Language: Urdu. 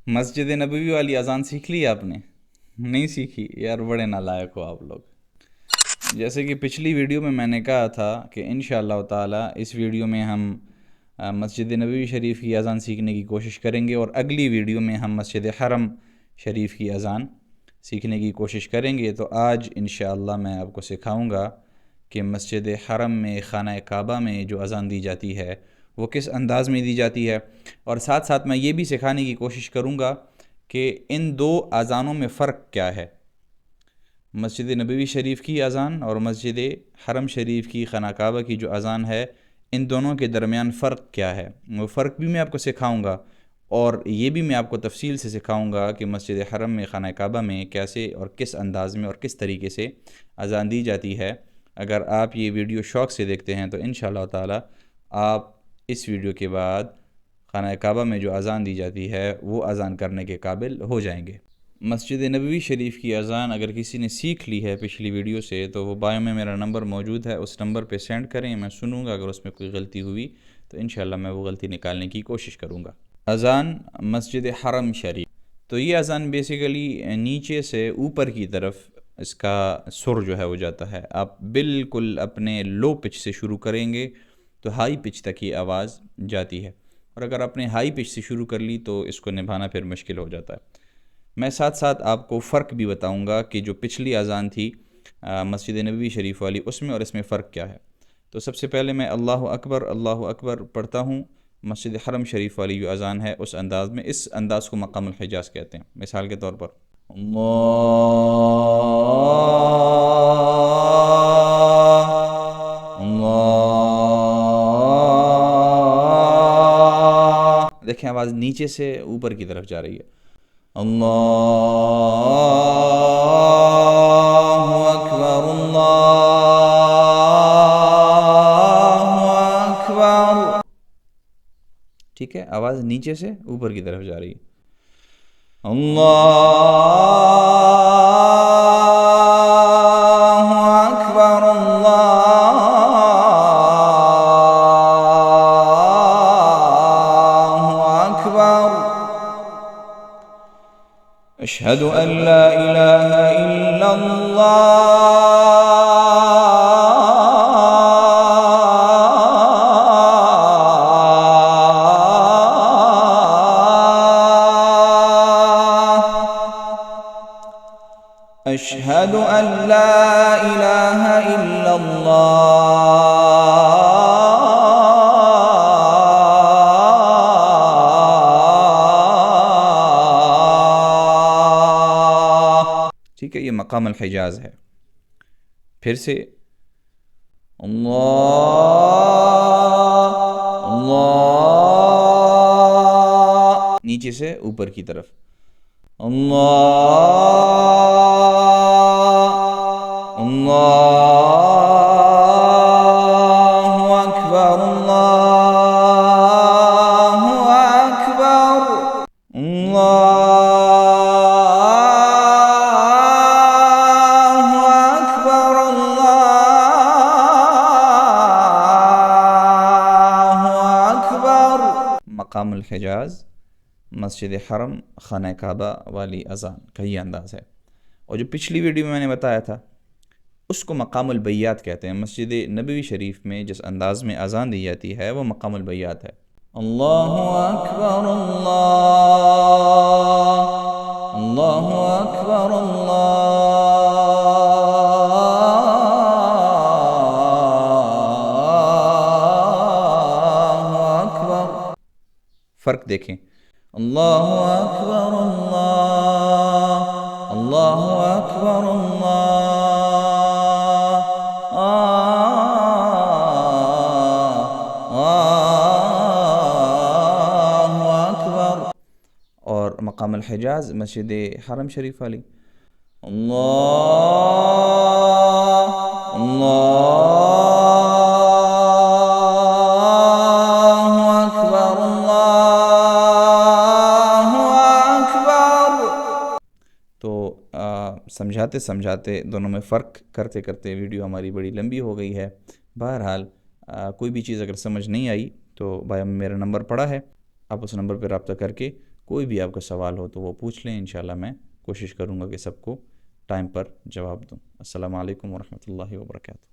مسجد نبوی والی اذان سیکھ لی آپ نے؟ نہیں سیکھی یار، بڑے نالائق ہو آپ لوگ۔ جیسے کہ پچھلی ویڈیو میں نے کہا تھا کہ انشاءاللہ تعالی اس ویڈیو میں ہم مسجد نبوی شریف کی اذان سیکھنے کی کوشش کریں گے، اور اگلی ویڈیو میں ہم مسجد حرم شریف کی اذان سیکھنے کی کوشش کریں گے۔ تو آج انشاءاللہ میں آپ کو سکھاؤں گا کہ مسجد حرم میں، خانہ کعبہ میں جو اذان دی جاتی ہے وہ کس انداز میں دی جاتی ہے، اور ساتھ ساتھ میں یہ بھی سکھانے کی کوشش کروں گا کہ ان دو اذانوں میں فرق کیا ہے، مسجد نبوی شریف کی اذان اور مسجد حرم شریف کی، خانہ کعبہ کی جو اذان ہے، ان دونوں کے درمیان فرق کیا ہے۔ وہ فرق بھی میں آپ کو سکھاؤں گا، اور یہ بھی میں آپ کو تفصیل سے سکھاؤں گا کہ مسجد حرم میں، خانہ کعبہ میں کیسے اور کس انداز میں اور کس طریقے سے اذان دی جاتی ہے۔ اگر آپ یہ ویڈیو شوق سے دیکھتے ہیں تو انشاءاللہ تعالی آپ اس ویڈیو کے بعد خانہ کعبہ میں جو اذان دی جاتی ہے وہ اذان کرنے کے قابل ہو جائیں گے۔ مسجد نبوی شریف کی اذان اگر کسی نے سیکھ لی ہے پچھلی ویڈیو سے، تو وہ بایو میں میرا نمبر موجود ہے، اس نمبر پہ سینڈ کریں، میں سنوں گا۔ اگر اس میں کوئی غلطی ہوئی تو انشاءاللہ میں وہ غلطی نکالنے کی کوشش کروں گا۔ اذان مسجد حرم شریف، تو یہ اذان بیسیکلی نیچے سے اوپر کی طرف اس کا سر جو ہے وہ جاتا ہے۔ آپ بالکل اپنے لو پچ سے شروع کریں گے تو ہائی پچ تک یہ آواز جاتی ہے، اور اگر آپ نے ہائی پچ سے شروع کر لی تو اس کو نبھانا پھر مشکل ہو جاتا ہے۔ میں ساتھ ساتھ آپ کو فرق بھی بتاؤں گا کہ جو پچھلی اذان تھی مسجد نبوی شریف والی، اس میں اور اس میں فرق کیا ہے۔ تو سب سے پہلے میں اللہ اکبر پڑھتا ہوں۔ مسجد حرم شریف والی جو اذان ہے اس انداز میں، اس انداز کو مقام الحجاز کہتے ہیں۔ مثال کے طور پر دیکھیں آواز نیچے سے اوپر کی طرف جا رہی ہے۔ اللہ اکبر، اللہ اکبر، ٹھیک ہے، آواز نیچے سے اوپر کی طرف جا رہی ہے۔ اللہ اکبر، اللہ اکبر، اشہد ان لا الہ الا اللہ، اشہد ان لا الہ الا اللہ، ٹھیک ہے، یہ مقام الحجاز ہے۔ پھر سے اللہ نیچے سے اوپر کی طرف، اللہ اکبر، اللہ اکبر، اللہ اکبر، اللہ اکبر۔ مقام الحجاز مسجد حرم خانہ کعبہ والی اذان کا یہ انداز ہے۔ اور جو پچھلی ویڈیو میں نے بتایا تھا اس کو مقام البیات کہتے ہیں۔ مسجد نبوی شریف میں جس انداز میں اذان دی جاتی ہے وہ مقام البیات ہے۔ اللہ اکبر، اللہ اکبر، اللہ اکبر۔ فرق دیکھیں، اللہ اکبر، اللہ اکبر، اللہ اکبر۔ اور مقام الحجاز مسجد حرم شریف والی، اللہ اکبر، اللہ اکبر۔ تو سمجھاتے سمجھاتے دونوں میں فرق کرتے کرتے ویڈیو ہماری بڑی لمبی ہو گئی ہے۔ بہرحال کوئی بھی چیز اگر سمجھ نہیں آئی تو بھائی میرا نمبر پڑا ہے، آپ اس نمبر پہ رابطہ کر کے کوئی بھی آپ کا سوال ہو تو وہ پوچھ لیں، انشاءاللہ میں کوشش کروں گا کہ سب کو ٹائم پر جواب دوں۔ السلام علیکم ورحمۃ اللہ وبرکاتہ۔